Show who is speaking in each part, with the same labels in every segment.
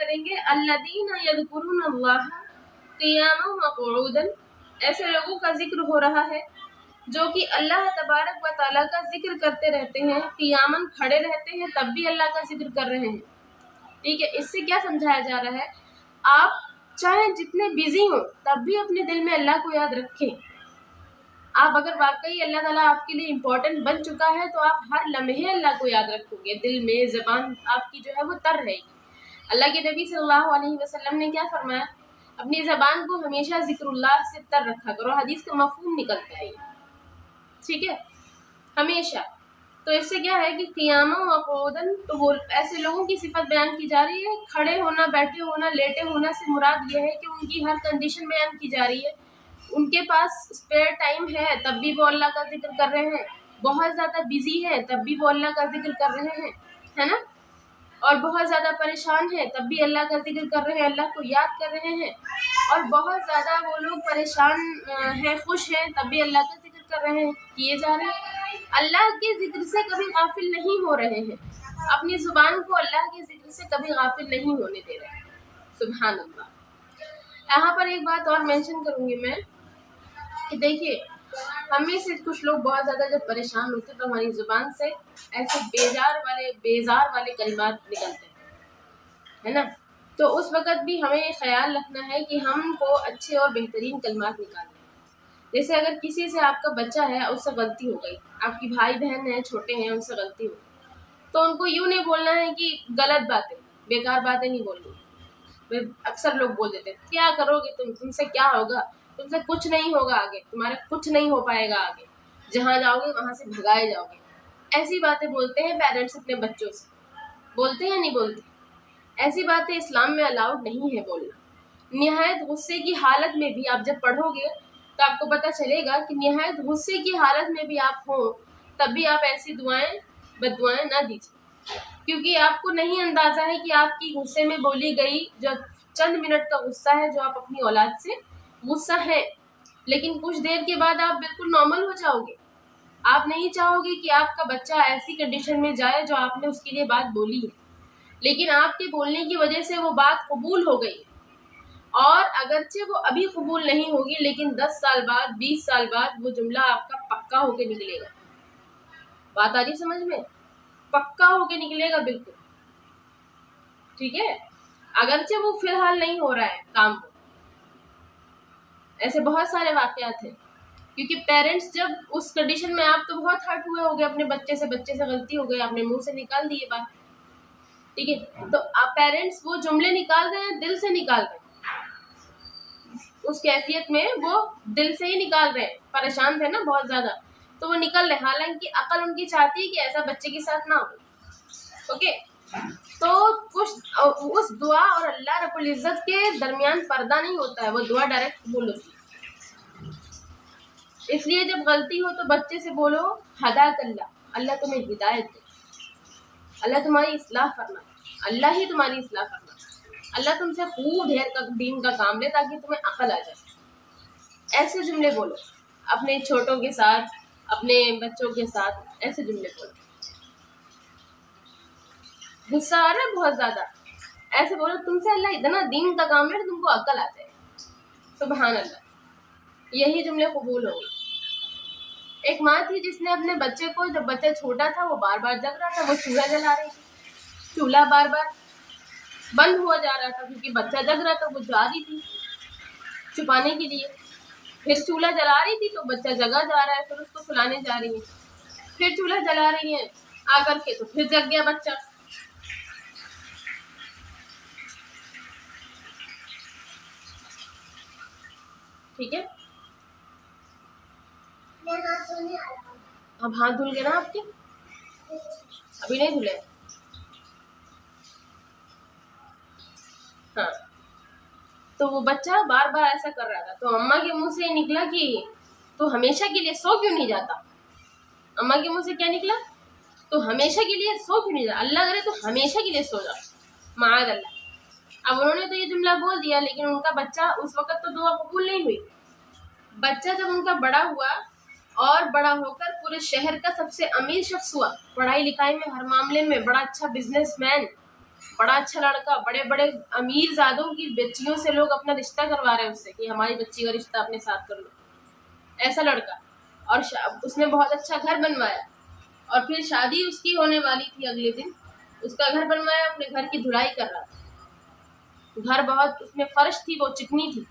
Speaker 1: کریں گے الذین یذکرون اللہ قیاما وقعودا، ایسے لوگوں کا ذکر ہو رہا ہے جو کہ اللہ تبارک و تعالیٰ کا ذکر کرتے رہتے ہیں، قیاماً کھڑے رہتے ہیں تب بھی اللہ کا ذکر کر رہے ہیں. ٹھیک ہے، اس سے کیا سمجھایا جا رہا ہے؟ آپ چاہے جتنے بزی ہوں تب بھی اپنے دل میں اللہ کو یاد رکھیں. آپ اگر واقعی اللہ تعالیٰ آپ کے لیے امپورٹنٹ بن چکا ہے تو آپ ہر لمحے اللہ کو یاد رکھو گے، دل میں زبان آپ کی جو ہے وہ تر رہے گی. اللہ کے نبی صلی اللہ علیہ وسلم نے کیا فرمایا؟ اپنی زبان کو ہمیشہ ذکر اللہ سے تر رکھا کرو. حدیث کا مفہوم نکلتا ہے، ٹھیک ہے، ہمیشہ. تو اس سے کیا ہے کہ قیاما وقعودن، تو وہ ایسے لوگوں کی صفت بیان کی جا رہی ہے. کھڑے ہونا، بیٹھے ہونا، لیٹے ہونا سے مراد یہ ہے کہ ان کی ہر کنڈیشن بیان کی جا رہی ہے. ان کے پاس اسپیئر ٹائم ہے تب بھی وہ اللہ کا ذکر کر رہے ہیں، بہت زیادہ بزی ہے تب بھی وہ اللہ کا ذکر کر رہے ہیں، ہے نا، اور بہت زیادہ پریشان ہے تب بھی اللہ کا ذکر کر رہے ہیں، اللہ کو یاد کر رہے ہیں. اور بہت زیادہ وہ لوگ پریشان ہیں، خوش ہیں، تب بھی اللہ کا ذکر کر رہے ہیں، کیے جا رہے ہیں. اللہ کے ذکر سے کبھی غافل نہیں ہو رہے ہیں، اپنی زبان کو اللہ کے ذکر سے کبھی غافل نہیں ہونے دے رہے ہیں. سبحان اللہ. یہاں پر ایک بات اور مینشن کروں گی میں کہ دیکھیے، ہمیں سے کچھ لوگ بہت زیادہ جب پریشان ہوتے ہیں تو ہماری زبان سے ایسے بیزار والے کلمات نکلتے ہیں، ہے نا. تو اس وقت بھی ہمیں یہ خیال رکھنا ہے کہ ہم کو اچھے اور بہترین کلمات نکالنے. جیسے اگر کسی سے آپ کا بچہ ہے، اس سے غلطی ہو گئی، آپ کی بھائی بہن ہیں، چھوٹے ہیں، ان سے غلطی ہو گئی، تو ان کو یوں نہیں بولنا ہے کہ غلط باتیں، بیکار باتیں نہیں بولنی. اکثر لوگ بول دیتے ہیں کیا کرو گے تم سے کیا ہوگا، تم سے کچھ نہیں ہوگا، آگے تمہارے کچھ نہیں ہو پائے گا، آگے جہاں جاؤ گے وہاں سے بھگائے جاؤ گے. ایسی باتیں بولتے ہیں پیرنٹس اپنے بچوں سے، بولتے ہیں نہیں بولتے؟ ایسی باتیں اسلام میں الاؤڈ نہیں ہے بولنا. نہایت غصے کی حالت میں بھی آپ جب پڑھو گے تو آپ کو پتہ چلے گا کہ نہایت غصے کی حالت میں بھی آپ ہوں تب بھی آپ ایسی بد دعائیں نہ دیجیے، کیونکہ آپ کو نہیں اندازہ ہے کہ آپ کی غصے میں بولی گئی جو چند منٹ کا غصہ ہے، جو آپ اپنی اولاد سے غصہ ہے، لیکن کچھ دیر کے بعد آپ بالکل نارمل ہو جاؤ گے. آپ نہیں چاہو گے کہ آپ کا بچہ ایسی کنڈیشن میں جائے جو آپ نے اس کے لیے بات بولی ہے، لیکن آپ کے بولنے کی وجہ سے وہ بات قبول ہو گئی. اور اگرچہ وہ ابھی قبول نہیں ہوگی لیکن 10 سال بعد، 20 سال بعد وہ جملہ آپ کا پکا ہو کے نکلے گا. بات آ رہی سمجھ میں؟ پکا ہو کے نکلے گا بالکل، ٹھیک ہے، اگرچہ وہ فی الحال نہیں ہو رہا ہے کام کو. ایسے بہت سارے واقعات ہیں، کیونکہ پیرنٹس جب اس کنڈیشن میں، آپ تو بہت ہرٹ ہوئے ہوگے اپنے بچے سے غلطی ہو گئی، آپ نے منہ سے نکال دی یہ بات، ٹھیک ہے، تو آپ پیرنٹس وہ جملے نکال رہے ہیں، دل سے نکال رہے ہیں، اس کیفیت میں وہ دل سے ہی نکال رہے ہیں. پریشان تھے نا بہت زیادہ تو وہ نکل رہے، حالانکہ عقل ان کی چاہتی ہے کہ ایسا بچے کے ساتھ نہ ہو. اوکے، تو کچھ اس دعا اور اللہ رب العزت کے درمیان پردہ نہیں ہوتا ہے، وہ دعا ڈائریکٹ قبول ہوتی ہے. اس لیے جب غلطی ہو تو بچے سے بولو ہدایت اللہ، اللہ تمہیں ہدایت دے، اللہ تمہاری اصلاح کرنا، اللہ ہی تمہاری اصلاح کرنا، اللہ تم سے خوب ڈھیر دین کا کام لے تاکہ تمہیں عقل آ جائے. ایسے جملے بولو اپنے چھوٹوں کے ساتھ، اپنے بچوں کے ساتھ، ایسے جملے بولو. غصہ آ رہا ہے بہت زیادہ، ایسے بولو تم سے اللہ اتنا دین کا کام لے تم کو عقل آ جائے. سبحان اللہ. یہی جملے قبول ہو گئے. ایک ماں تھی جس نے اپنے بچے کو، جب بچہ چھوٹا تھا وہ بار بار جگ رہا تھا، وہ چولہا جلا رہی تھی، چولہا بار بار بند ہوا جا رہا تھا کیونکہ بچہ جگ رہا تھا، وہ جا رہی تھی چھپانے کے لیے. پھر چولہا جلا رہی تھی تو بچہ جگا جا رہا ہے، پھر اس کو سلانے جا رہی ہے، پھر چولہا جلا رہی ہیں آ کر کے تو پھر جگ گیا بچہ. ٹھیک ہے، اب ہاتھ دھل گئے نا آپ کے؟ ابھی نہیں دھلے؟ ہاں. تو وہ بچہ بار بار ایسا کر رہا تھا تو اماں کے منہ سے نکلا کہ تو ہمیشہ کے لیے سو کیوں نہیں جاتا. اماں کے منہ سے کیا نکلا؟ تو ہمیشہ کے لیے سو کیوں نہیں جاتا، اللہ کرے تو ہمیشہ کے لیے سو جا، معاذ اللہ. اب انہوں نے تو یہ جملہ بول دیا لیکن ان کا بچہ اس وقت تو دعا قبول نہیں ہوئی. بچہ جب ان کا بڑا ہوا اور بڑا ہو کر پورے شہر کا سب سے امیر شخص ہوا، پڑھائی لکھائی میں ہر معاملے میں بڑا اچھا بزنس مین، بڑا اچھا لڑکا، بڑے بڑے امیر زادوں کی بچیوں سے لوگ اپنا رشتہ کروا رہے ہیں اس سے کہ ہماری بچی کا رشتہ اپنے ساتھ کر لو، ایسا لڑکا. اور اس نے بہت اچھا گھر بنوایا، اور پھر شادی اس کی ہونے والی تھی، اگلے دن اس کا گھر بنوایا، اپنے گھر کی دھلائی کر رہا تھا. گھر بہت اس میں فرش تھی، وہ چکنی تھی،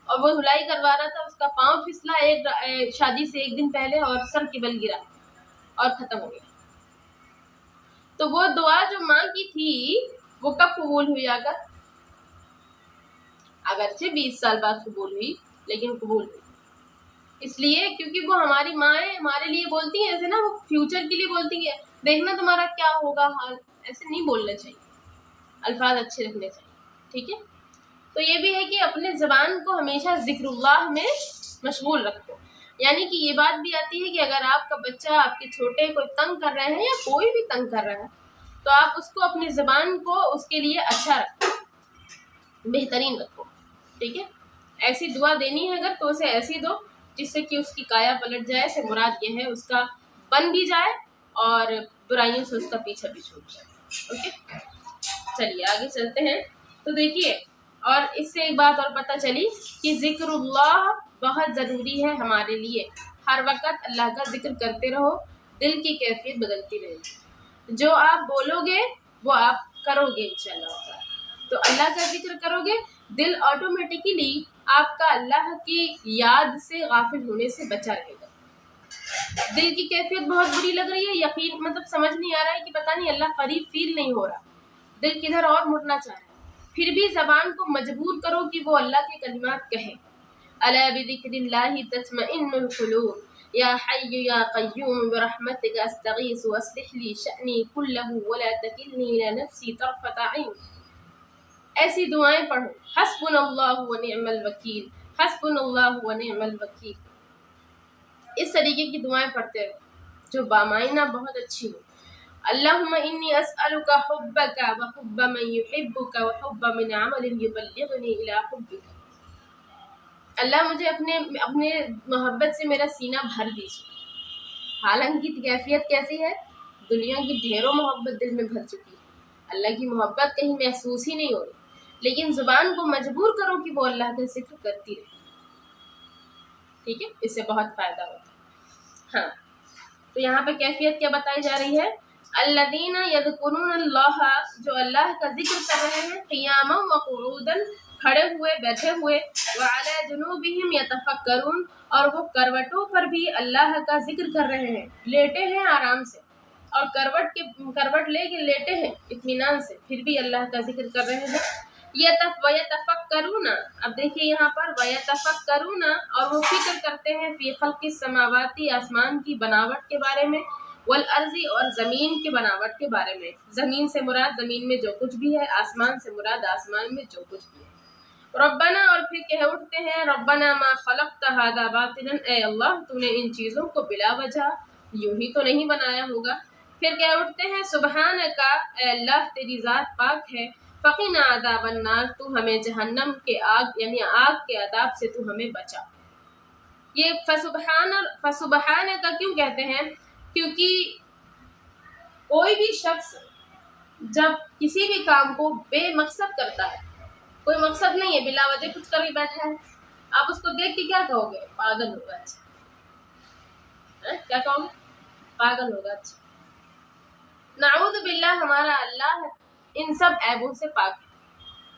Speaker 1: اور وہ دھلائی کروا رہا تھا. اس کا پاؤں پھسلا ایک شادی سے ایک دن پہلے، اور سر کے بل گرا اور ختم ہو گیا. تو وہ دعا جو ماں کی تھی وہ کب قبول ہوئی؟ اگرچہ 20 سال بعد قبول ہوئی، لیکن قبول ہوئی. اس لیے کیونکہ وہ ہماری ماں ہے، ہمارے لیے بولتی ہیں ایسے نا، وہ فیوچر کے لیے بولتی ہے، دیکھنا تمہارا کیا ہوگا حال. ایسے نہیں بولنا چاہیے، الفاظ اچھے رکھنے چاہیے. ٹھیک ہے، تو یہ بھی ہے کہ اپنے زبان کو ہمیشہ ذکر اللہ میں مشغول رکھو. یعنی کہ یہ بات بھی آتی ہے کہ اگر آپ کا بچہ، آپ کے چھوٹے کوئی تنگ کر رہے ہیں یا کوئی بھی تنگ کر رہا ہے، تو آپ اس کو اپنی زبان کو اس کے لیے اچھا رکھو، بہترین رکھو. ٹھیک ہے، ایسی دعا دینی ہے اگر تو اسے ایسی دو جس سے کہ اس کی کایا پلٹ جائے. سے مراد یہ ہے اس کا بن بھی جائے اور برائیوں سے اس کا پیچھا بھی چھوٹ جائے. اوکے، چلیے آگے چلتے ہیں. تو دیکھیے، اور اس سے ایک بات اور پتہ چلی کہ ذکر اللہ بہت ضروری ہے ہمارے لیے. ہر وقت اللہ کا ذکر کرتے رہو، دل کی کیفیت بدلتی رہے گی. جو آپ بولو گے وہ آپ کرو گے انشاءاللہ. تو اللہ کا ذکر کرو گے، دل آٹومیٹکلی آپ کا اللہ کی یاد سے غافل ہونے سے بچا رہے گا. دل کی کیفیت بہت بری لگ رہی ہے، یقین مطلب سمجھ نہیں آ رہا ہے کہ پتہ نہیں اللہ قریب فیل نہیں ہو رہا، دل کدھر اور مڑنا چاہ رہا ہے، پھر بھی زبان کو مجبور کرو کہ وہ اللہ کے کلمات کہے. الا بذکر اللہ تطمئن القلوب یا حی یا قیوم برحمتک استغیث واصلح لی شأنی کلہ ولا تکلنی الی نفسی طرفۃ عین. ایسی دعائیں پڑھو، حسبنا اللہ ونعم الوکیل، حسبنا اللہ ونعم الوکیل. اس طریقے کی دعائیں پڑھتے رہو جو بامعنی بہت اچھی ہو. اللہم انی اسألک حبک وحب من یحبک وحب من عمل یبلغنی الی حبک. اللہ مجھے اپنے محبت سے میرا سینہ بھر دیجیے. حالانکہ کیفیت کیسی ہے؟ دنیا کی ڈھیروں محبت دل میں بھر چکی ہے، اللہ کی محبت کہیں محسوس ہی نہیں ہو رہی. لیکن زبان کو مجبور کرو کہ وہ اللہ کا ذکر کرتی رہے. ٹھیک ہے، اس سے بہت فائدہ ہوتا ہے. ہاں، تو یہاں پہ کیفیت کیا بتائی جا رہی ہے؟ الذین یذکرون اللہ، جو اللہ کا ذکر کر رہے ہیں، قیاما وقعودا، کھڑے ہوئے بیٹھے ہوئے، وعلی جنوبہم یتفکرون، اور وہ کروٹوں پر بھی اللہ کا ذکر کر رہے ہیں. لیٹے ہیں آرام سے، اور کروٹ لے کے لیٹے ہیں اطمینان سے، پھر بھی اللہ کا ذکر کر رہے ہیں. وَيَتَفَكَّرُونَ، اب دیکھیے یہاں پر وَيَتَفَكَّرُونَ، اور وہ فکر کرتے ہیں، فی خلق السماوات، آسمان کی بناوٹ کے بارے میں، والارض، اور زمین کی بناوٹ کے بارے میں. زمین سے مراد زمین میں جو کچھ بھی ہے، آسمان سے مراد آسمان میں جو کچھ بھی ہے. ربنا، اور پھر کہہ اٹھتے ہیں، ربنا ما خلقت هذا باطلا، اے اللہ تو نے ان چیزوں کو بلا وجہ یوں ہی تو نہیں بنایا ہوگا. پھر کہہ اٹھتے ہیں، سبحانک، اے اللہ تیری ذات پاک ہے، فقنا عذاب النار، تو ہمیں جہنم کے آگ یعنی آگ کے عذاب سے تو ہمیں بچا. یہ فسبحان کا کیوں کہتے ہیں؟ کیونکہ کوئی بھی شخص جب کسی بھی کام کو بے مقصد کرتا ہے، کوئی مقصد نہیں ہے، بلا وجہ کچھ کر کے بیٹھا ہے، آپ اس کو دیکھ کے کیا کہو گے؟ پاگل ہوگا. اچھا، کیا کہو گے؟ پاگل ہوگا. اچھا، نعوذ باللہ، ہمارا اللہ ان سب عیبوں سے پاک ہے.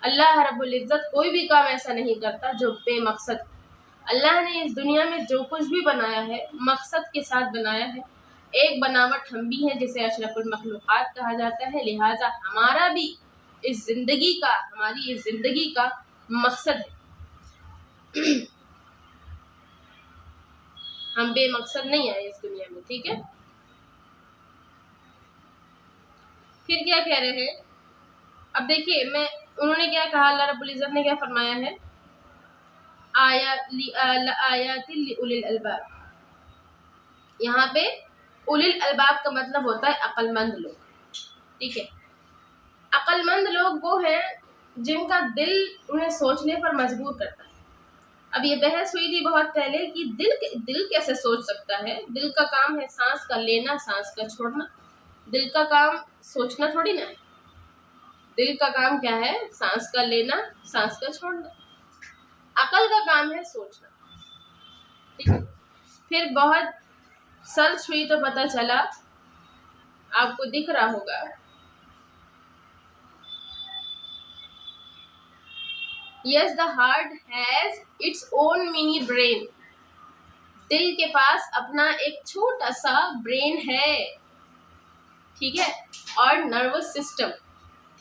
Speaker 1: اللہ رب العزت کوئی بھی کام ایسا نہیں کرتا جو بے مقصد. اللہ نے اس دنیا میں جو کچھ بھی بنایا ہے مقصد کے ساتھ بنایا ہے. ایک بناوٹ ہم بھی ہیں جسے اشرف المخلوقات کہا جاتا ہے، لہٰذا ہمارا بھی ہماری اس زندگی کا مقصد ہے. ہم بے مقصد نہیں آئے اس دنیا میں. ٹھیک ہے، پھر کیا کہہ رہے ہیں؟ اب دیکھیے انہوں نے کیا کہا، اللہ رب العزت نے کیا فرمایا ہے؟ آیات لأولی الالباب. یہاں پہ اولی الالباب کا مطلب ہوتا ہے عقل مند لوگ. ٹھیک ہے، عقل مند لوگ وہ ہیں جن کا دل انہیں سوچنے پر مجبور کرتا ہے. اب یہ بحث ہوئی تھی بہت پہلے کہ دل کیسے سوچ سکتا ہے؟ دل کا کام ہے سانس کا لینا، سانس کا چھوڑنا. دل کا کام سوچنا تھوڑی نا ہے. دل کا کام کیا ہے؟ سانس کا لینا، سانس کا چھوڑنا. عقل کا کام ہے سوچنا. ٹھیک ہے. پھر بہت سرچ ہوئی تو پتہ چلا، آپ کو دکھ رہا ہوگا، yes the heart has its own mini brain. دل کے پاس اپنا ایک چھوٹا سا برین ہے. ٹھیک ہے. اور نروس سسٹم.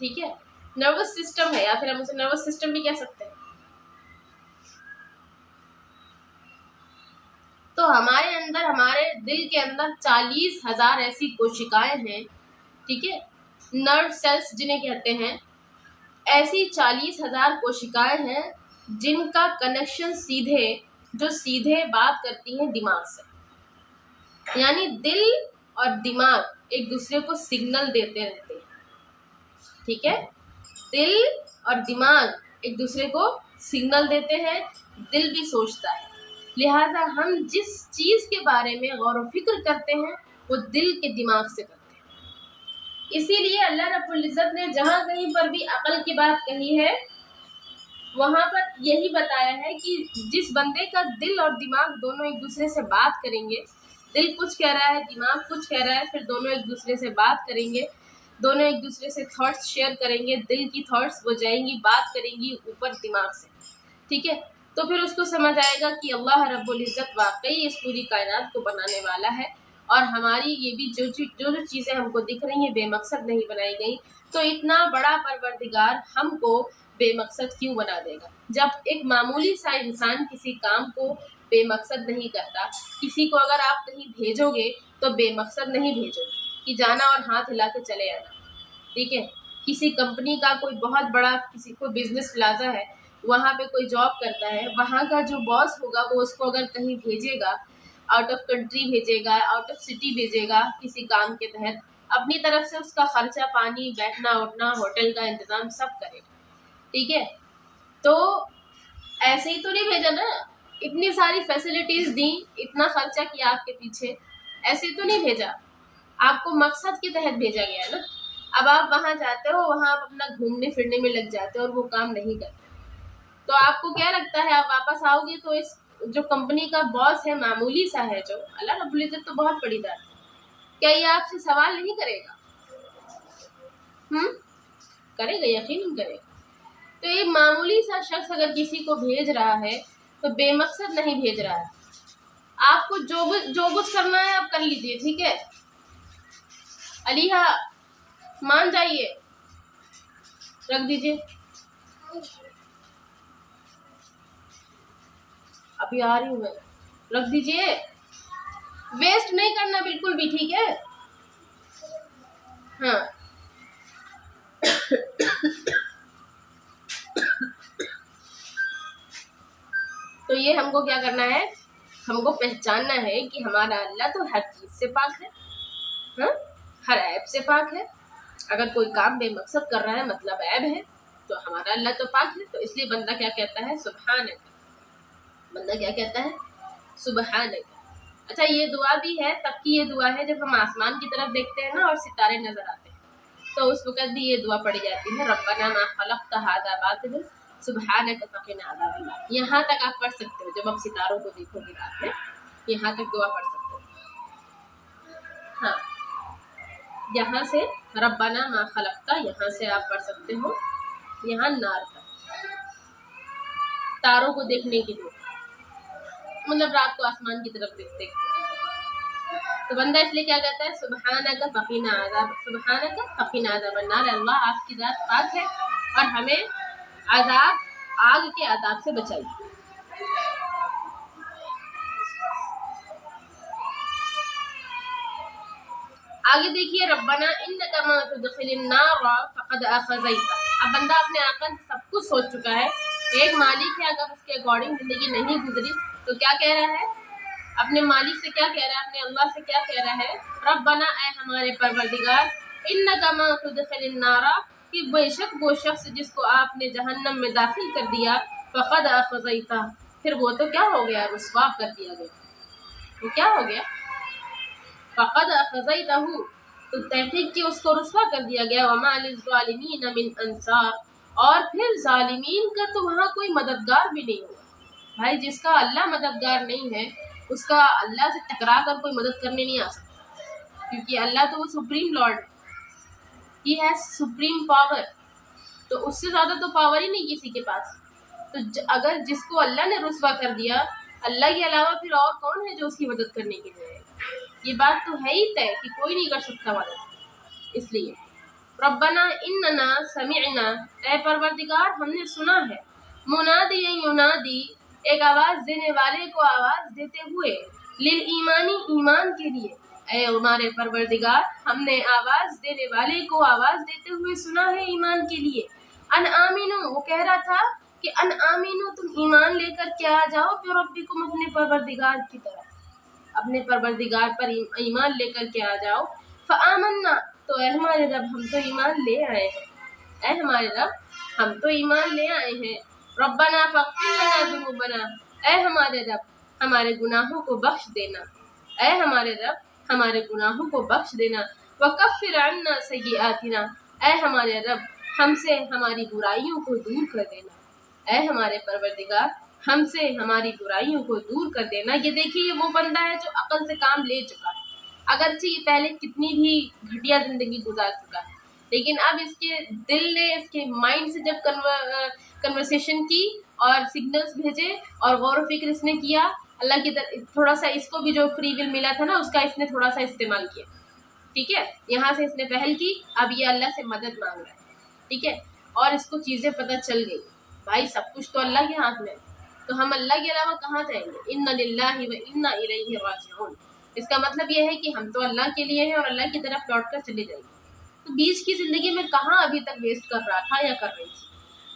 Speaker 1: ٹھیک ہے. نروس سسٹم ہے، یا پھر ہم اسے نروس سسٹم بھی کہہ سکتے ہیں. تو ہمارے اندر، ہمارے دل کے اندر 40,000 ایسی کوشکائیں ہیں. ٹھیک ہے. نرو سیلس جنہیں کہتے ہیں. ایسی 40,000 کوشکائیں ہیں جن کا کنیکشن جو سیدھے بات کرتی ہیں دماغ سے. یعنی دل اور دماغ ایک دوسرے کو سگنل دیتے رہتے ہیں. ٹھیک ہے. دل اور دماغ ایک دوسرے کو سگنل دیتے ہیں. دل بھی سوچتا ہے. لہذا ہم جس چیز کے بارے میں غور و فکر کرتے ہیں وہ دل کے دماغ سے کرتے ہیں. اسی لیے اللہ رب العزت نے جہاں کہیں پر بھی عقل کی بات کہی ہے وہاں پر یہی بتایا ہے کہ جس بندے کا دل اور دماغ دونوں ایک دوسرے سے بات کریں گے، دل کچھ کہہ رہا ہے، دماغ کچھ کہہ رہا ہے، پھر دونوں ایک دوسرے سے بات کریں گے، دونوں ایک دوسرے سے تھاٹس شیئر کریں گے. دل کی تھاٹس وہ جائیں گی، بات کریں گی اوپر دماغ سے. ٹھیک ہے. تو پھر اس کو سمجھ آئے گا کہ اللہ رب العزت واقعی اس پوری کائنات کو بنانے والا ہے، اور ہماری یہ بھی جو چیزیں ہم کو دکھ رہی ہیں بے مقصد نہیں بنائی گئی. تو اتنا بڑا پروردگار ہم کو بے مقصد کیوں بنا دے گا؟ جب ایک معمولی سا انسان کسی کام کو بے مقصد نہیں کرتا. کسی کو اگر آپ کہیں بھیجو گے تو بے مقصد نہیں بھیجو گے کہ جانا اور ہاتھ ہلا کے چلے آنا. ٹھیک ہے. کسی کمپنی کا کوئی بہت بڑا کسی کو بزنس پلازا ہے، وہاں پہ کوئی جاب کرتا ہے، وہاں کا جو باس ہوگا وہ اس کو اگر کہیں بھیجے گا، آؤٹ آف کنٹری بھیجے گا، آؤٹ آف سٹی بھیجے گا کسی کام کے تحت، اپنی طرف سے اس کا خرچہ پانی، بیٹھنا اٹھنا، ہوٹل کا انتظام سب کرے گا. ٹھیک ہے. تو ایسے ہی تو نہیں بھیجا نا، اتنی ساری فیسلٹیز دیں، اتنا خرچہ کیا آپ کے پیچھے، ایسے تو نہیں بھیجا. آپ کو مقصد کے تحت بھیجا گیا نا. اب آپ وہاں جاتے ہو، وہاں آپ اپنا گھومنے پھرنے میں لگ جاتے ہو اور وہ کام نہیں کرتے، تو آپ کو کیا لگتا ہے آپ واپس آؤ گے تو اس جو کمپنی کا باس ہے معمولی سا ہے، جو اللہ رب العزت تو بہت بڑی ذات ہے، کیا یہ آپ سے سوال نہیں کرے گا؟ کرے گا، یقیناً کرے گا. تو ایک معمولی سا شخص اگر کسی کو بھیج رہا ہے تو بے مقصد نہیں بھیج رہا ہے. آپ کو جو کچھ کرنا ہے آپ کر لیجئے. ٹھیک ہے. علیحہ مان جائیے، رکھ دیجئے، ابھی آ رہی ہوں میں، رکھ دیجئے، ویسٹ نہیں کرنا بالکل بھی. ٹھیک ہے. ہاں. تو یہ ہم کو کیا کرنا ہے؟ ہم کو پہچاننا ہے کہ ہمارا اللہ تو ہر چیز سے پاک ہے، ہاں، ہر عیب سے پاک ہے. اگر کوئی کام بے مقصد کر رہا ہے مطلب عیب ہے، تو ہمارا اللہ تو پاک ہے. تو اس لیے بندہ کیا کہتا ہے؟ سبحانک. بندہ کیا کہتا ہے؟ سبحانک. اچھا، یہ دعا بھی ہے، تب کی یہ دعا ہے جب ہم آسمان کی طرف دیکھتے ہیں نا اور ستارے نظر آتے ہیں، تو اس وقت بھی یہ دعا پڑھی جاتی ہے، ربنا ما خلقت ھذا باطلا سبحانک فقنا عذاب النار. یہاں تک آپ پڑھ سکتے ہو. جب آپ ستاروں کو دیکھو گے رات میں، یہاں تک دعا پڑھ سکتے ہو. ہاں، یہاں سے ربنا ما خلقت، یہاں سے آپ پڑھ سکتے ہو یہاں نار تک، تاروں کو دیکھنے کی دعا، مطلب رات کو آسمان کی طرف دیکھتے. تو بندہ اس لیے کیا کہتا ہے؟ سبحانک فقنا عذاب، سبحانک فقنا عذاب النار. اللہ آپ کی ذات پاک ہے اور ہمیں آگ کے عذاب سے بچائیے. آگے دیکھیے، ربنا انک من تدخل النار فقد اخزیتہ. اب بندہ اپنے عقل سے سب کچھ سوچ چکا ہے، ایک مالک ہے، اگر اس کے اکارڈنگ زندگی نہیں گزری تو کیا کہہ رہا ہے؟ اپنے مالک سے کیا کہہ رہا ہے؟ اپنے اللہ سے کیا کہہ رہا ہے؟ ربنا، اے ہمارے پروردگار، انک من تدخل النار، کہ بے شک وہ شخص جس کو آپ نے جہنم میں داخل کر دیا، فقد اخزیتہ، پھر وہ تو کیا ہو گیا؟ رسوا کر دیا گیا. وہ کیا ہو گیا؟ فقد اخزیتہ، تو تحقیق کہ اس کو رسوا کر دیا گیا. وما للظالمین من انصار، اور پھر ظالمین کا تو وہاں کوئی مددگار بھی نہیں ہوگا. بھائی جس کا اللہ مددگار نہیں ہے اس کا اللہ سے ٹکرا کر کوئی مدد کرنے نہیں آ سکتا، کیونکہ اللہ تو وہ سپریم لارڈ ہے. ہی ہیز سپریم پاور، تو اس سے زیادہ تو پاور ہی نہیں کسی کے پاس. تو اگر جس کو اللہ نے رسوا کر دیا، اللہ کے علاوہ پھر اور کون ہے جو اس کی مدد کرنے کے لیے؟ یہ بات تو ہے ہی طے کہ کوئی نہیں کر سکتا مدد. اس لیے ربنا اننا سمعنا، اے پروردگار ہم نے سنا ہے، منادی ینادی، ایک آواز دینے والے کو آواز دیتے ہوئے، للایمانی، ایمان کے لیے. اے ہمارے پروردگار ہم نے آواز دینے والے کو آواز دیتے ہوئے سنا ہے ایمان کے لیے. ان آمینو، وہ کہہ رہا تھا کہ ان آمینو، تم ایمان لے کر کیا جاؤ بربکم، اپنے پروردگار کی طرف، اپنے پروردگار پر ایمان لے کر کے آ جاؤ. فآمنا، تو اے ہمارے رب ہم تو ایمان لے آئے ہیں، اے ہمارے رب ہم تو ایمان لے آئے ہیں. ربنا فاغفر لنا ذنوبنا، اے ہمارے رب ہمارے گناہوں کو بخش دینا، اے ہمارے رب ہمارے گناہوں کو بخش دینا. وکفر عنا سیئاتنا، اے ہمارے رب ہم سے ہماری برائیوں کو دور کر دینا، اے ہمارے پروردگار ہم سے ہماری برائیوں کو دور کر دینا. یہ دیکھیے یہ وہ بندہ ہے جو عقل سے کام لے چکا ہے، اگرچہ یہ پہلے کتنی بھی گھٹیا زندگی گزار چکا ہے، لیکن اب اس کے دل نے اس کے مائنڈ سے جب کنورسیشن کی اور سگنلز بھیجے اور غور و فکر اس نے کیا، اللہ کی طرف تھوڑا سا اس کو بھی جو فری ول ملا تھا نا اس کا اس نے تھوڑا سا استعمال کیا. ٹھیک ہے، یہاں سے اس نے پہل کی، اب یہ اللہ سے مدد مانگ رہا ہے. ٹھیک ہے، اور اس کو چیزیں پتہ چل گئی. بھائی سب کچھ تو اللہ کے ہاتھ میں، تو ہم اللہ کے علاوہ کہاں جائیں گے؟ ان للہ و انا الیہ راجعون. اس کا مطلب یہ ہے کہ ہم تو اللہ کے لیے ہیں اور اللہ کی طرف لوٹ کر چلے جائیں گے. تو بیچ کی زندگی میں کہاں ابھی تک ویسٹ کر رہا تھا یا کر رہی تھی؟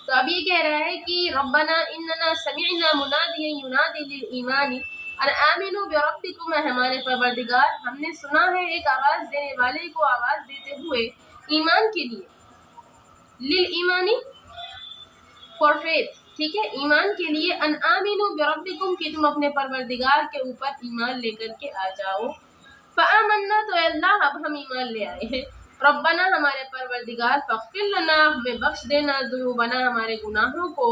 Speaker 1: تو اب یہ کہہ رہا ہے کہ ربنا اننا سمعنا منادیا ینادی للایمان ان آمنوا بربکم، ہمارے پروردگار ہم نے سنا ہے ایک آواز دینے والے کو آواز دیتے ہوئے ایمان کے لیے. للایمانی فار فیتھ، ٹھیک ہے، ایمان کے لیے. ان آمنوا بربکم، کہ تم اپنے پروردگار کے اوپر ایمان لے کر کے آ جاؤ. فآمنا، تو اللہ اب ہم ایمان لے آئے ہیں. ربنا، ہمارے پروردگار، فاغفر لنا، ہمیں بخش دینا، ذنوبنا، ہمارے گناہوں کو،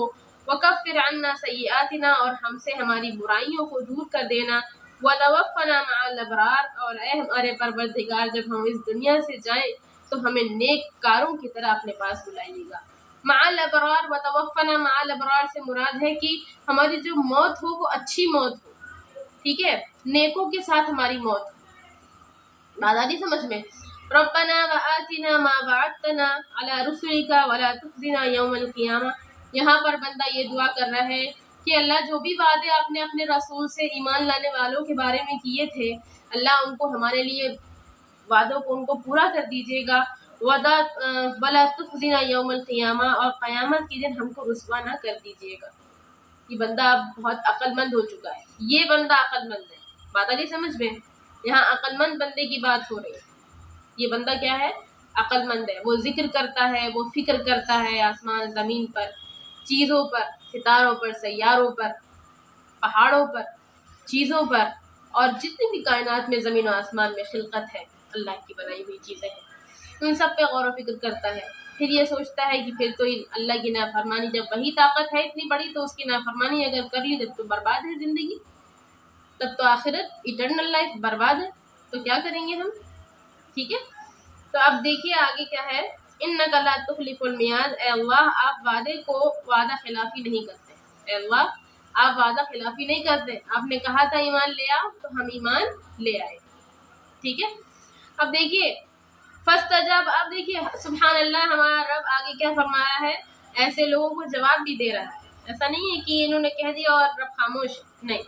Speaker 1: وکفر عنا سیئاتنا، اور ہم سے ہماری برائیوں کو دور کر دینا، وتوفنا مع الابرار، اور اے ہمارے پروردگار جب ہم اس دنیا سے جائیں تو ہمیں نیک کاروں کی طرح اپنے پاس بلائیے گا. مع الابرار، وتوفنا مع الابرار سے مراد ہے کہ ہماری جو موت ہو وہ اچھی موت ہو. ٹھیک ہے، نیکوں کے ساتھ ہماری موت ہو. بات آ رہی سمجھ میں؟ ربنا وآتنا ما وعدتنا على رسلك ولا تخزنا يوم القيامة. یہاں پر بندہ یہ دعا کر رہا ہے کہ اللہ جو بھی وعدے آپ نے اپنے رسول سے ایمان لانے والوں کے بارے میں کیے تھے، اللہ ان کو ہمارے لیے وعدوں کو ان کو پورا کر دیجیے گا. ولا تخزنا یوم القیامہ، اور قیامت کے دن ہم کو رسوا نہ کر دیجیے گا. یہ بندہ اب بہت عقل مند ہو چکا ہے، یہ بندہ عقل مند ہے. بات آ رہی سمجھ میں؟ یہاں عقل مند بندے کی بات ہو رہی ہے. یہ بندہ کیا ہے؟ عقل مند ہے. وہ ذکر کرتا ہے، وہ فکر کرتا ہے آسمان زمین پر، چیزوں پر، ستاروں پر، سیاروں پر، پہاڑوں پر، چیزوں پر، اور جتنی بھی کائنات میں زمین و آسمان میں خلقت ہے، اللہ کی بنائی ہوئی چیزیں ہیں، ان سب پہ غور و فکر کرتا ہے. پھر یہ سوچتا ہے کہ پھر تو اللہ کی نافرمانی، جب وہی طاقت ہے اتنی بڑی تو اس کی نافرمانی اگر کر لی تب تو برباد ہے زندگی، تب تو آخرت ایٹرنل لائف برباد ہے. تو کیا کریں گے ہم؟ ٹھیک ہے، تو اب دیکھیے آگے کیا ہے. انک لا تخلف المیعاد، اے اللہ آپ وعدے کو وعدہ خلافی نہیں کرتے. اے اللہ آپ وعدہ خلافی نہیں کرتے. آپ نے کہا تھا ایمان لے آؤ تو ہم ایمان لے آئے. ٹھیک ہے، اب دیکھیے فاستجاب، اب دیکھیے سبحان اللہ، ہمارا رب آگے کیا فرمایا ہے. ایسے لوگوں کو جواب بھی دے رہا ہے، ایسا نہیں ہے کہ انہوں نے کہہ دیا اور رب خاموش، نہیں.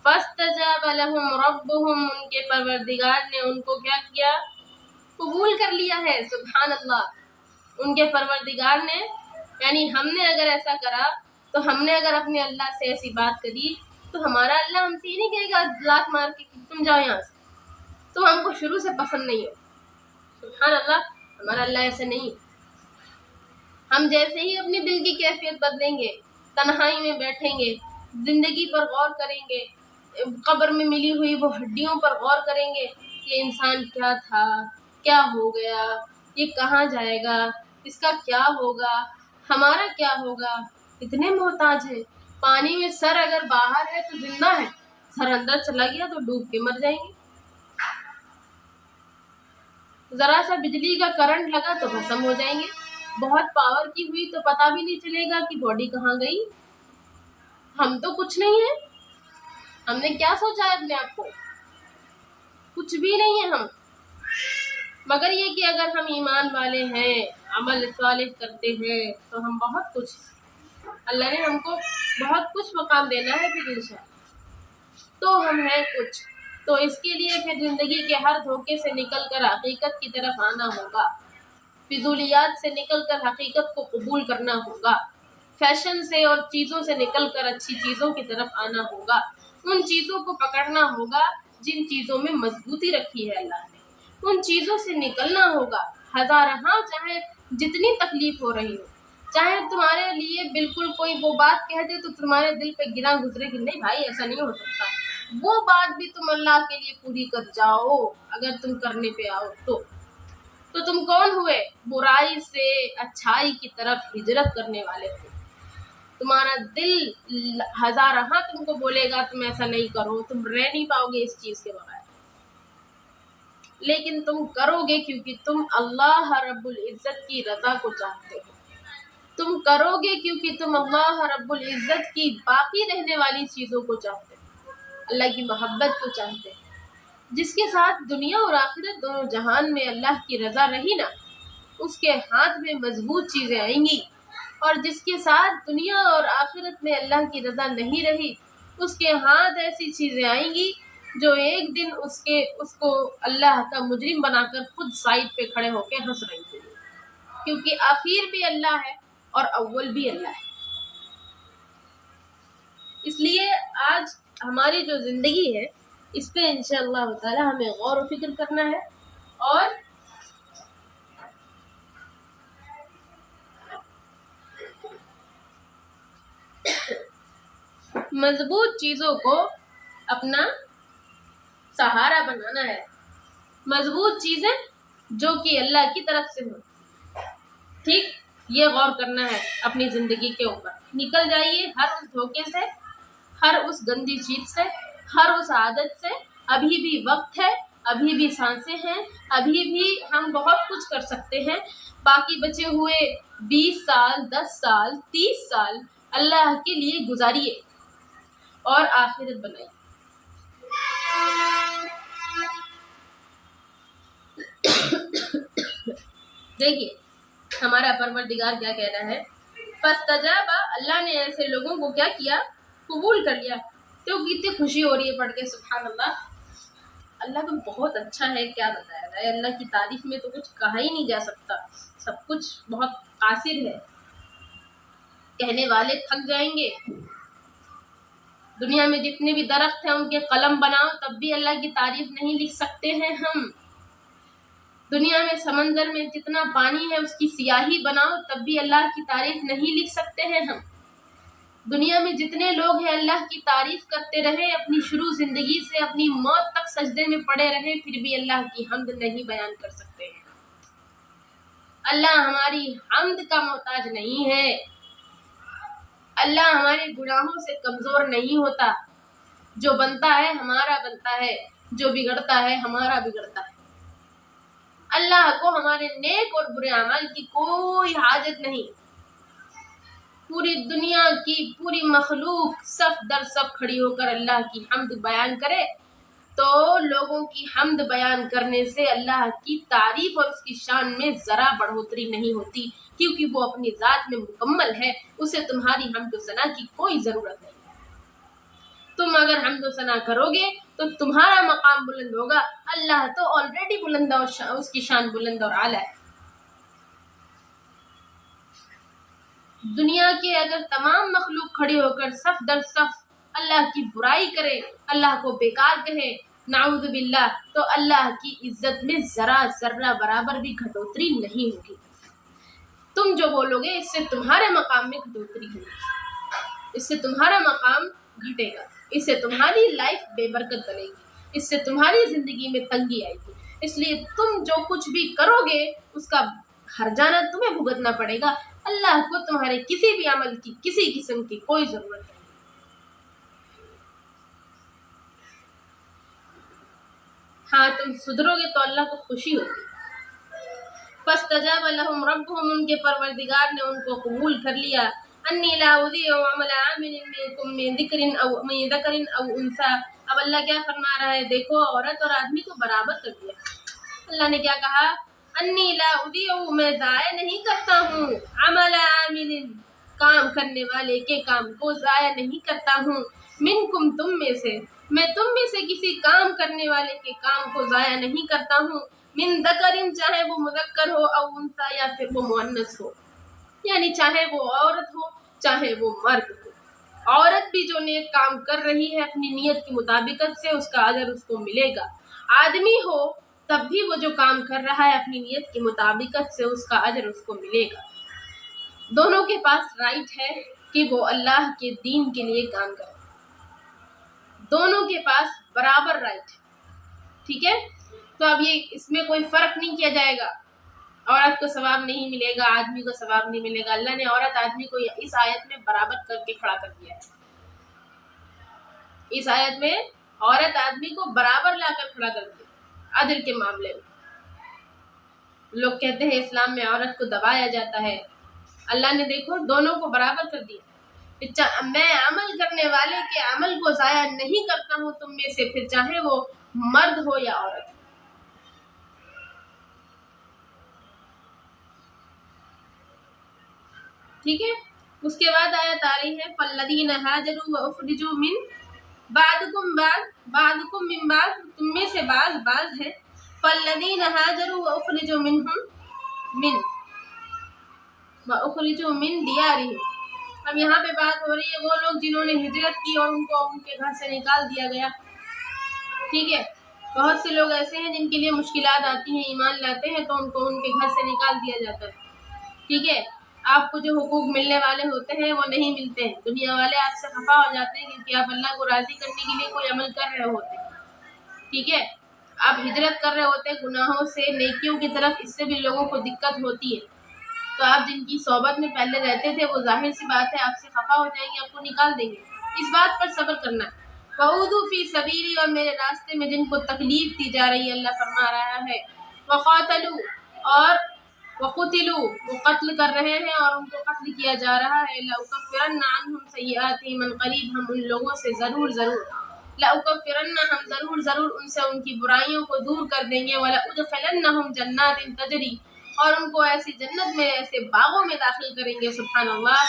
Speaker 1: فاستجاب لهم ربهم، ان کے پروردگار نے ان کو کیا کیا؟ قبول کر لیا ہے. سبحان اللہ، ان کے پروردگار نے، یعنی ہم نے اگر ایسا کرا تو ہم نے اگر اپنے اللہ سے ایسی بات کری تو ہمارا اللہ ہم سے یہ نہیں کہے گا لات مار کے کہ تم جاؤ یہاں سے، تو ہم کو شروع سے پسند نہیں ہے. سبحان اللہ، ہمارا اللہ ایسے نہیں. ہم جیسے ہی اپنی دل کی کیفیت بدلیں گے، تنہائی میں بیٹھیں گے، زندگی پر غور کریں گے، قبر میں ملی ہوئی وہ ہڈیوں پر غور کریں گے، یہ انسان کیا تھا، کیا ہو گیا، یہ کہاں جائے گا، اس کا کیا ہوگا، ہمارا کیا ہوگا. اتنے محتاج ہیں. پانی میں سر اگر باہر ہے تو زندہ ہے، سر اندر چلا گیا تو ڈوب کے مر جائیں گے. ذرا سا بجلی کا کرنٹ لگا تو ختم ہو جائیں گے. بہت پاور کی ہوئی تو پتہ بھی نہیں چلے گا کہ باڈی کہاں گئی. ہم تو کچھ نہیں ہے. ہم نے کیا سوچا ہے اپنے آپ کو؟ کچھ بھی نہیں ہے ہم، مگر یہ کہ اگر ہم ایمان والے ہیں، عمل صالح کرتے ہیں تو ہم بہت کچھ، اللہ نے ہم کو بہت کچھ مقام دینا ہے پھر انشاءاللہ. تو ہم ہیں کچھ. تو اس کے لیے پھر زندگی کے ہر دھوکے سے نکل کر حقیقت کی طرف آنا ہوگا، فضولیات سے نکل کر حقیقت کو قبول کرنا ہوگا، فیشن سے اور چیزوں سے نکل کر اچھی چیزوں کی طرف آنا ہوگا، ان چیزوں کو پکڑنا ہوگا جن چیزوں میں مضبوطی رکھی ہے اللہ نے، ان چیزوں سے نکلنا ہوگا. ہزارہاں چاہے جتنی تکلیف ہو رہی ہو، چاہے تمہارے لیے بالکل کوئی وہ بات کہہ دے تو تمہارے دل پہ گرا گزرے کہ نہیں بھائی ایسا نہیں ہو سکتا، وہ بات بھی تم اللہ کے لیے پوری کر جاؤ. اگر تم کرنے پہ آؤ تو تم کون ہوئے؟ برائی سے اچھائی کی طرف ہجرت کرنے والے ہو. تمہارا دل ہزارہاں تم کو بولے گا تم ایسا نہیں کرو، تم رہ نہیں پاؤ گے اس چیز کے بغیر، لیکن تم کرو گے کیونکہ تم اللہ رب العزت کی رضا کو چاہتے ہو. تم کرو گے کیونکہ تم اللہ رب العزت کی باقی رہنے والی چیزوں کو چاہتے ہو، اللہ کی محبت کو چاہتے ہو. جس کے ساتھ دنیا اور آخرت دونوں جہان میں اللہ کی رضا رہی نا، اس کے ہاتھ میں مضبوط چیزیں آئیں گی، اور جس کے ساتھ دنیا اور آخرت میں اللہ کی رضا نہیں رہی، اس کے ہاتھ ایسی چیزیں آئیں گی جو ایک دن اس کو اللہ کا مجرم بنا کر خود سائڈ پہ کھڑے ہو کے ہنس رہی تھی، کیونکہ آخر بھی اللہ ہے اور اول بھی اللہ ہے. اس لیے آج ہماری جو زندگی ہے اس پہ انشاءاللہ تعالی ہمیں غور و فکر کرنا ہے، اور مضبوط چیزوں کو اپنا سہارا بنانا ہے. مضبوط چیزیں جو کہ اللہ کی طرف سے ہوں. ٹھیک، یہ غور کرنا ہے اپنی زندگی کے اوپر. نکل جائیے ہر اس دھوکے سے، ہر اس گندی چیز سے، ہر اس عادت سے. ابھی بھی وقت ہے، ابھی بھی سانسیں ہیں، ابھی بھی ہم بہت کچھ کر سکتے ہیں. باقی بچے ہوئے 20 سال، 10 سال، 30 سال اللہ کے لیے گزاریے اور آخرت بنائیے. دیکھیے ہمارا پروردگار کیا کہہ رہا ہے، فاستجاب، اللہ نے ایسے لوگوں کو کیا کیا؟ قبول کر لیا. تو کتنی خوشی ہو رہی ہے پڑھ کے، سبحان اللہ. اللہ تو بہت اچھا ہے، کیا بتایا جائے. اللہ کی تعریف میں تو کچھ کہا ہی نہیں جا سکتا، سب کچھ بہت قاصر ہے. کہنے والے تھک جائیں گے. دنیا میں جتنے بھی درخت ہیں ان کے قلم بناؤ تب بھی اللہ کی تعریف نہیں لکھ سکتے ہیں ہم. دنیا میں سمندر میں جتنا پانی ہے اس کی سیاہی بناؤ تب بھی اللہ کی تعریف نہیں لکھ سکتے ہیں ہم. دنیا میں جتنے لوگ ہیں اللہ کی تعریف کرتے رہے، اپنی شروع زندگی سے اپنی موت تک سجدے میں پڑے رہے، پھر بھی اللہ کی حمد نہیں بیان کر سکتے ہیں. اللہ ہماری حمد کا محتاج نہیں ہے. اللہ ہمارے گناہوں سے کمزور نہیں ہوتا. جو بنتا ہے ہمارا بنتا ہے، جو بگڑتا ہے ہمارا بگڑتا ہے. اللہ کو ہمارے نیک اور برے اعمال کی کوئی حاجت نہیں. پوری دنیا کی پوری مخلوق صف در صف کھڑی ہو کر اللہ کی حمد بیان کرے تو لوگوں کی حمد بیان کرنے سے اللہ کی تعریف اور اس کی شان میں ذرا بڑھوتری نہیں ہوتی، کیونکہ وہ اپنی ذات میں مکمل ہے. اسے تمہاری حمد و ثنا کی کوئی ضرورت نہیں. تم اگر حمد و ثنا کرو گے تو تمہارا مقام بلند ہوگا. اللہ تو آلریڈی بلند اور اس کی شان بلند اور اعلیٰ ہے. دنیا کے اگر تمام مخلوق کھڑی ہو کر صف در صف اللہ کی برائی کرے، اللہ کو بیکار کہے، نعوذ باللہ، تو اللہ کی عزت میں ذرا ذرہ برابر بھی گھٹوتری نہیں ہوگی. تم جو بولو گے اس سے تمہارے مقام میں گھٹوتری ہوگی، اس سے تمہارا مقام گھٹے گا، اس سے تمہاری لائف بے برکت بنے گی، اس سے تمہاری زندگی میں تنگی آئے گی. اس لیے تم جو کچھ بھی کرو گے اس کا ہرجانہ تمہیں بھگتنا پڑے گا. اللہ کو تمہارے کسی بھی عمل کی کسی قسم کی کوئی ضرورت نہیں. ہاں تم سدھرو گے تو اللہ کو خوشی ہوگی. فاستجاب لهم ربهم، ان کے پروردگار نے ان کو قبول کر لیا. انی لا اضیع عمل عامل منکم من ذکر او انثی. اب اللہ کیا فرما رہا ہے؟ دیکھو عورت اور آدمی کو برابر کر دیا. اللہ نے کیا کہا؟ انی لا اضیع، میں ضائع نہیں کرتا ہوں، عمل عامل، کام کرنے والے کے کام کو ضائع نہیں کرتا ہوں، منکم، تم میں سے، میں تم میں سے کسی کام کرنے والے کے کام کو ضائع نہیں کرتا ہوں. من ذکر، چاہے وہ مذکر ہو، او انثی، یا پھر وہ مؤنث ہو، یعنی چاہے وہ عورت ہو چاہے وہ مرد ہو. عورت بھی جو نیک کام کر رہی ہے اپنی نیت کی مطابقت سے اس کا اجر اس کو ملے گا. آدمی ہو تب بھی وہ جو کام کر رہا ہے اپنی نیت کی مطابقت سے اس کا اجر اس کو ملے گا. دونوں کے پاس رائٹ ہے کہ وہ اللہ کے دین کے لیے کام کرے. دونوں کے پاس برابر رائٹ ہے. ٹھیک ہے؟ تو اب یہ اس میں کوئی فرق نہیں کیا جائے گا. عورت کو ثواب نہیں ملے گا، آدمی کو ثواب نہیں ملے گا. اللہ نے عورت آدمی کو اس آیت میں برابر کر کے کھڑا کر دیا ہے. اس آیت میں عورت آدمی کو برابر لا کر کھڑا کر دیا اجر کے معاملے میں. لوگ کہتے ہیں اسلام میں عورت کو دبایا جاتا ہے. اللہ نے دیکھو دونوں کو برابر کر دیا. میں عمل کرنے والے کے عمل کو ضائع نہیں کرتا ہوں تم میں سے، پھر چاہے وہ مرد ہو یا عورت. ٹھیک ہے؟ اس کے بعد آیت آ رہی ہے فالذین ہاجروا واخرجوا من بعضکم من بعض، تم میں سے بعض ہے. فالذین ہاجروا واخرجوا من دیارہم. اب یہاں پہ بات ہو رہی ہے وہ لوگ جنہوں نے ہجرت کی اور ان کو ان کے گھر سے نکال دیا گیا. ٹھیک ہے؟ بہت سے لوگ ایسے ہیں جن کے لیے مشکلات آتی ہیں، ایمان لاتے ہیں تو ان کو ان کے گھر سے نکال دیا جاتا ہے. ٹھیک ہے؟ آپ کو جو حقوق ملنے والے ہوتے ہیں وہ نہیں ملتے ہیں. دنیا والے آپ سے خفا ہو جاتے ہیں کیونکہ آپ اللہ کو راضی کرنے کے لیے کوئی عمل کر رہے ہوتے ہیں. ٹھیک ہے؟ آپ ہجرت کر رہے ہوتے ہیں گناہوں سے نیکیوں کی طرف، اس سے بھی لوگوں کو دقت ہوتی ہے. تو آپ جن کی صحبت میں پہلے رہتے تھے وہ ظاہر سی بات ہے آپ سے خفا ہو جائیں گے، آپ کو نکال دیں گے. اس بات پر صبر کرنا ہے. وَأُوذُوا فِي سَبِيلِي، اور میرے راستے میں جن کو تکلیف دی جا رہی ہے، اللہ فرما رہا ہے وَقَاتَلُوا، اور وَقُتِلُوا، وہ قتل کر رہے ہیں اور ان کو قتل کیا جا رہا ہے. لَأُكَفِّرَنَّ عَنْهُمْ سَيِّئَاتِهِمْ، من قریب ہم ان لوگوں سے ضرور لَأُكَفِّرَنَّ، ہم ضرور ان سے ان کی برائیوں کو دور کر دیں گے. وَلَأُدْخِلَنَّهُمْ جَنَّاتٍ تَجْرِي، اور ان کو ایسی جنت میں، ایسے باغوں میں داخل کریں گے، سبحان اللہ،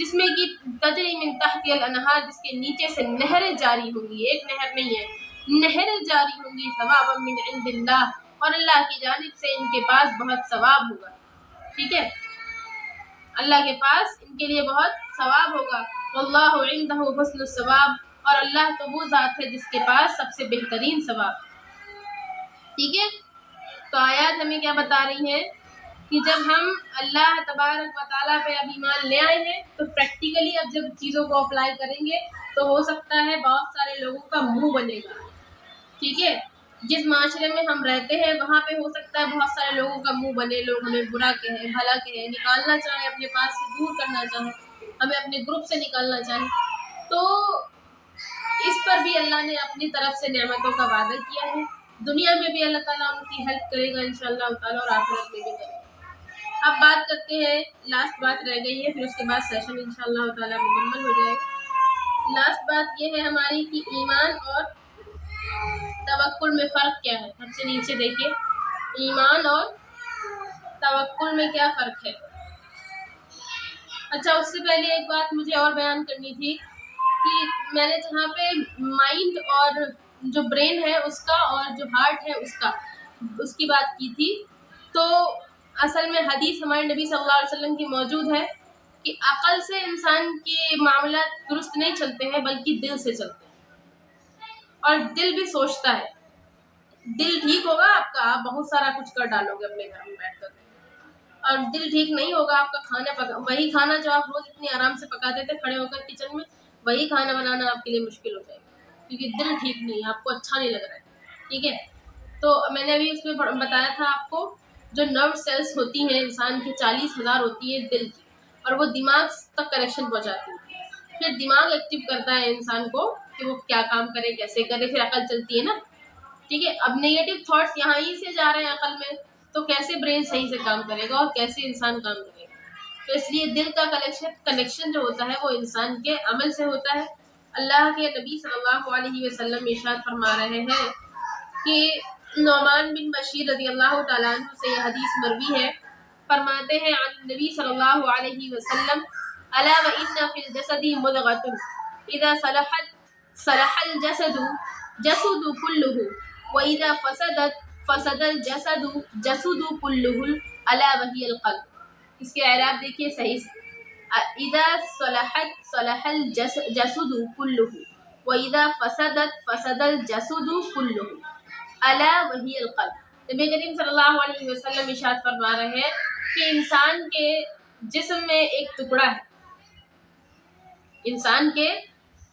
Speaker 1: جس میں کی تجری من تحت الانہار، جس کے نیچے سے نہریں جاری ہوں گی. ایک نہر نہیں ہے، نہریں جاری ہوں گی. ثوابا من عند اللہ، اور اللہ کی جانب سے ان کے پاس بہت ثواب ہوگا. ٹھیک ہے؟ اللہ کے پاس ان کے لیے بہت ثواب ہوگا. واللہ عندہ حسن الثواب، اور اللہ تو وہ ذات ہے جس کے پاس سب سے بہترین ثواب. ٹھیک ہے؟ تو آیات ہمیں کیا بتا رہی ہیں کہ جب ہم اللہ تبارک و تعالیٰ پہ اب ایمان لے آئے ہیں تو پریکٹیکلی اب جب چیزوں کو اپلائی کریں گے تو ہو سکتا ہے بہت سارے لوگوں کا منہ بنے گا. ٹھیک ہے؟ جس معاشرے میں ہم رہتے ہیں وہاں پہ ہو سکتا ہے بہت سارے لوگوں کا منہ بنے، لوگ ہمیں برا کہیں، بھلا کہیں، نکالنا چاہیں، اپنے پاس سے دور کرنا چاہیں، ہمیں اپنے گروپ سے نکالنا چاہیں. تو اس پر بھی اللہ نے اپنی طرف سے نعمتوں کا وعدہ کیا ہے. دنیا میں بھی اللہ تعالیٰ ان کی ہیلپ کرے گا انشاءاللہ تعالیٰ، اور آخرت میں بھی کرے گا. اب بات کرتے ہیں، لاسٹ بات رہ گئی ہے، پھر اس کے بعد سیشن انشاءاللہ تعالیٰ مکمل ہو جائے گا. لاسٹ بات یہ ہے ہماری کہ ایمان اور توکل میں فرق کیا ہے. سب سے نیچے دیکھیے، ایمان اور توکل میں کیا فرق ہے. اچھا، اس سے پہلے ایک بات مجھے اور بیان کرنی تھی کہ میں نے جہاں پہ مائنڈ اور جو برین ہے اس کا اور جو ہارٹ ہے اس کی بات کی تھی، تو اصل میں حدیث ہمارے نبی صلی اللہ علیہ وسلم کی موجود ہے کہ عقل سے انسان کے معاملات درست نہیں چلتے ہیں بلکہ دل سے چلتے ہیں، اور دل بھی سوچتا ہے. دل ٹھیک ہوگا آپ کا، آپ بہت سارا کچھ کر ڈالو گے اپنے گھر میں بیٹھ کر، اور دل ٹھیک نہیں ہوگا آپ کا وہی کھانا جو آپ روز اتنی آرام سے پکاتے تھے کھڑے ہو کر کچن میں، وہی کھانا بنانا آپ کے لیے مشکل ہو جائے گا کیونکہ دل ٹھیک نہیں ہے، آپ کو اچھا نہیں لگ رہا ہے. ٹھیک ہے؟ تو میں نے ابھی اس میں بتایا تھا آپ کو، جو نرو سیلس ہوتی ہیں انسان کی 40,000 ہوتی ہے دل کی، اور وہ دماغ تک کنیکشن پہنچاتی ہے. پھر دماغ ایکٹیو کرتا ہے انسان کو کہ وہ کیا کام کرے، کیسے کرے، پھر عقل چلتی ہے نا. ٹھیک ہے، اب نیگیٹو تھاٹس یہاں ہی سے جا رہے ہیں عقل میں، تو کیسے برین صحیح سے کام کرے گا اور کیسے انسان کام کرے گا. تو اس لیے دل کا کنیکشن جو ہوتا ہے وہ انسان کے عمل سے ہوتا ہے. اللہ کے نبی صلی اللہ علیہ وسلم ارشاد فرما رہے ہیں کہ نعمان بن بشیر رضی اللہ تعالیٰ عنہ سے یہ حدیث مروی ہے، فرماتے ہیں عن نبی صلی اللہ علیہ وسلم الا وان فی الجسد مضغۃ اذا صلحت صلح الجسد جسد كله واذا فسدت فسد الجسد جسد كله الا وهي القلب. اس کے اعراب دیکھیے صحیح سے، اذا صلحت صلح الجسد كله واذا فسدت فسد الجسد كله الا وهي القلب. نبی کریم صلی اللہ علیہ وسلم ارشاد فرما رہے ہیں کہ انسان کے جسم میں ایک ٹکڑا ہے، انسان کے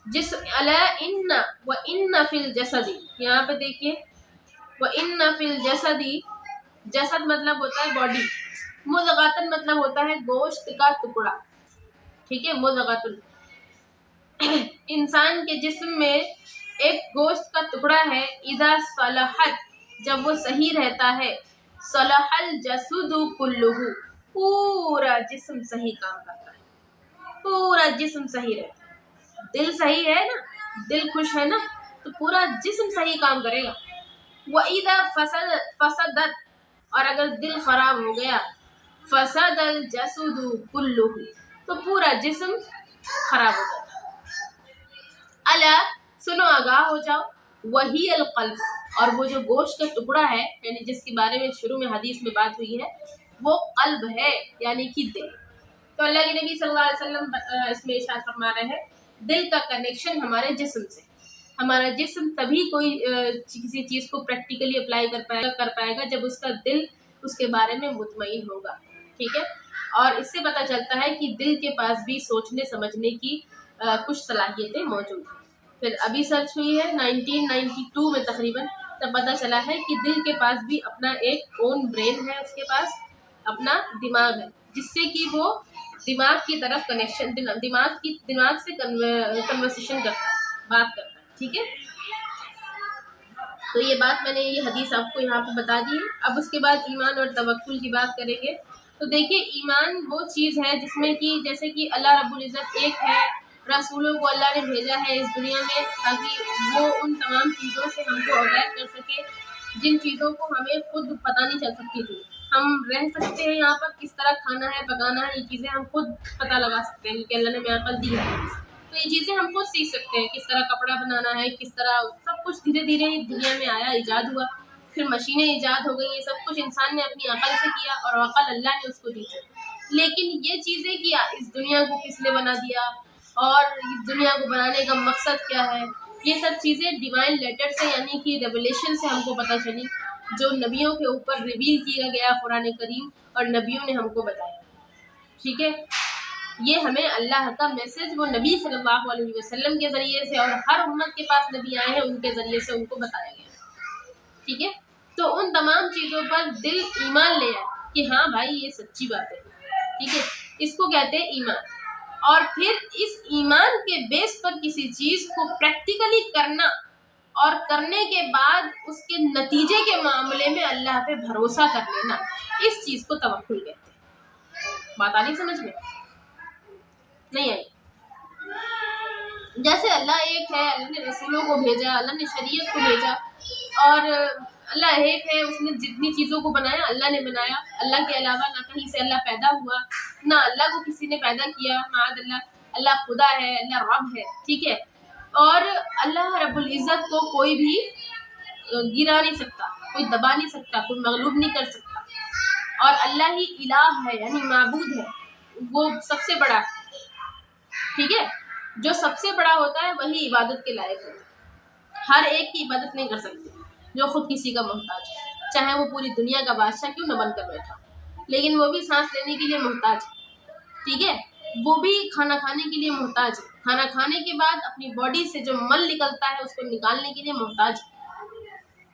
Speaker 1: جسم الا ان وان فی الجسد، یہاں پہ دیکھیے وان فی الجسد، جسد مطلب ہوتا ہے باڈی، مضغۃ مطلب ہوتا ہے گوشت کا ٹکڑا. ٹھیک ہے، مضغۃ، انسان کے جسم میں ایک گوشت کا ٹکڑا ہے. اذا صلحت، جب وہ صحیح رہتا ہے، صلح الجسد كله، پورا جسم صحیح کام کرتا ہے، پورا جسم صحیح رہتا ہے. دل صحیح ہے نا، دل خوش ہے نا، تو پورا جسم صحیح کام کرے گا. وَإِذَا فَسَدَتْ، اور اگر دل خراب ہو گیا، فَسَدَ الْجَسُدُ كُلُّهُ، تو پورا جسم خراب ہو جاتا ہے. الا، سنو، آگاہ ہو جاؤ، وہی القلب، اور وہ جو گوشت کا ٹکڑا ہے، یعنی جس کے بارے میں شروع میں حدیث میں بات ہوئی ہے، وہ قلب ہے، یعنی کہ دل. تو اللہ کے نبی صلی اللہ علیہ وسلم اس میں ارشاد فرما رہے ہیں دل کا کنیکشن ہمارے جسم سے. ہمارا جسم تبھی کوئی کسی چیز کو پریکٹیکلی اپلائی کر پائے گا جب اس کا دل اس کے بارے میں مطمئن ہوگا. ٹھیک ہے، اور اس سے پتہ چلتا ہے کہ دل کے پاس بھی سوچنے سمجھنے کی کچھ صلاحیتیں موجود ہیں. پھر ابھی سرچ ہوئی ہے 1992 میں تقریباً، تب پتہ چلا ہے کہ دل کے پاس بھی اپنا ایک اون برین ہے، اس کے پاس اپنا دماغ ہے، جس سے کہ وہ دماغ کی طرف کنیکشن، دماغ سے کنورسیشن کرتا ہے، بات کرتا ہے. ٹھیک ہے، تو یہ بات میں نے یہ حدیث آپ کو یہاں پہ بتا دی ہے. اب اس کے بعد ایمان اور توکل کی بات کریں گے. تو دیکھیے، ایمان وہ چیز ہے جس میں کہ جیسے کہ اللہ رب العزت ایک ہے، رسولوں کو اللہ نے بھیجا ہے اس دنیا میں تاکہ وہ ان تمام چیزوں سے ہم کو اویئر کر سکے جن چیزوں کو ہمیں خود پتہ نہیں چل سکتی تھی. ہم رہ سکتے ہیں یہاں پر، کس طرح کھانا ہے، پکانا ہے، یہ چیزیں ہم خود پتہ لگا سکتے ہیں کیونکہ اللہ نے ہمیں عقل دی ہے. تو یہ چیزیں ہم خود سیکھ سکتے ہیں، کس طرح کپڑا بنانا ہے، کس طرح سب کچھ دھیرے دھیرے دنیا میں آیا، ایجاد ہوا، پھر مشینیں ایجاد ہو گئی. یہ سب کچھ انسان نے اپنی عقل سے کیا، اور عقل اللہ نے اس کو دی. لیکن یہ چیزیں کیا، اس دنیا کو کس نے بنا دیا اور اس دنیا کو بنانے کا مقصد کیا ہے، یہ سب چیزیں ڈیوائن لیٹر سے، یعنی کہ ریولیشن سے ہم کو پتہ چلی، جو نبیوں کے اوپر ریویل کیا گیا قرآن کریم، اور نبیوں نے ہم کو بتایا. ٹھیک ہے، یہ ہمیں اللہ کا میسج وہ نبی صلی اللہ علیہ وسلم کے ذریعے سے، اور ہر امت کے پاس نبی آئے ہیں ان کے ذریعے سے ان کو بتایا گیا. ٹھیک ہے، تو ان تمام چیزوں پر دل ایمان لے آئے کہ ہاں بھائی یہ سچی بات ہے. ٹھیک ہے، اس کو کہتے ہیں ایمان. اور پھر اس ایمان کے بیس پر کسی چیز کو پریکٹیکلی کرنا، اور کرنے کے بعد اس کے نتیجے کے معاملے میں اللہ پہ بھروسہ کر لینا، اس چیز کو توکل کہتے ہیں. بات آ رہی سمجھ میں؟ نہیں آئی؟ جیسے اللہ ایک ہے، اللہ نے رسولوں کو بھیجا، اللہ نے شریعت کو بھیجا، اور اللہ ایک ہے، اس نے جتنی چیزوں کو بنایا اللہ نے بنایا. اللہ کے علاوہ نہ کہیں سے اللہ پیدا ہوا، نہ اللہ کو کسی نے پیدا کیا، معاذ اللہ. اللہ خدا ہے، اللہ رب ہے. ٹھیک ہے، اور اللہ رب العزت کو کوئی بھی گرا نہیں سکتا، کوئی دبا نہیں سکتا، کوئی مغلوب نہیں کر سکتا. اور اللہ ہی الہ ہے، یعنی معبود ہے، وہ سب سے بڑا ہے. ٹھیک ہے، جو سب سے بڑا ہوتا ہے وہی عبادت کے لائق ہوتا ہے. ہر ایک کی عبادت نہیں کر سکتے جو خود کسی کا محتاج ہے، چاہے وہ پوری دنیا کا بادشاہ کیوں نہ بن کر بیٹھا، لیکن وہ بھی سانس لینے کے لیے محتاج ہے. ٹھیک ہے، وہ بھی کھانا کھانے کے لیے محتاج ہے، کھانا کھانے کے بعد اپنی باڈی سے جو مل نکلتا ہے اس کو نکالنے کے لیے محتاج ہے.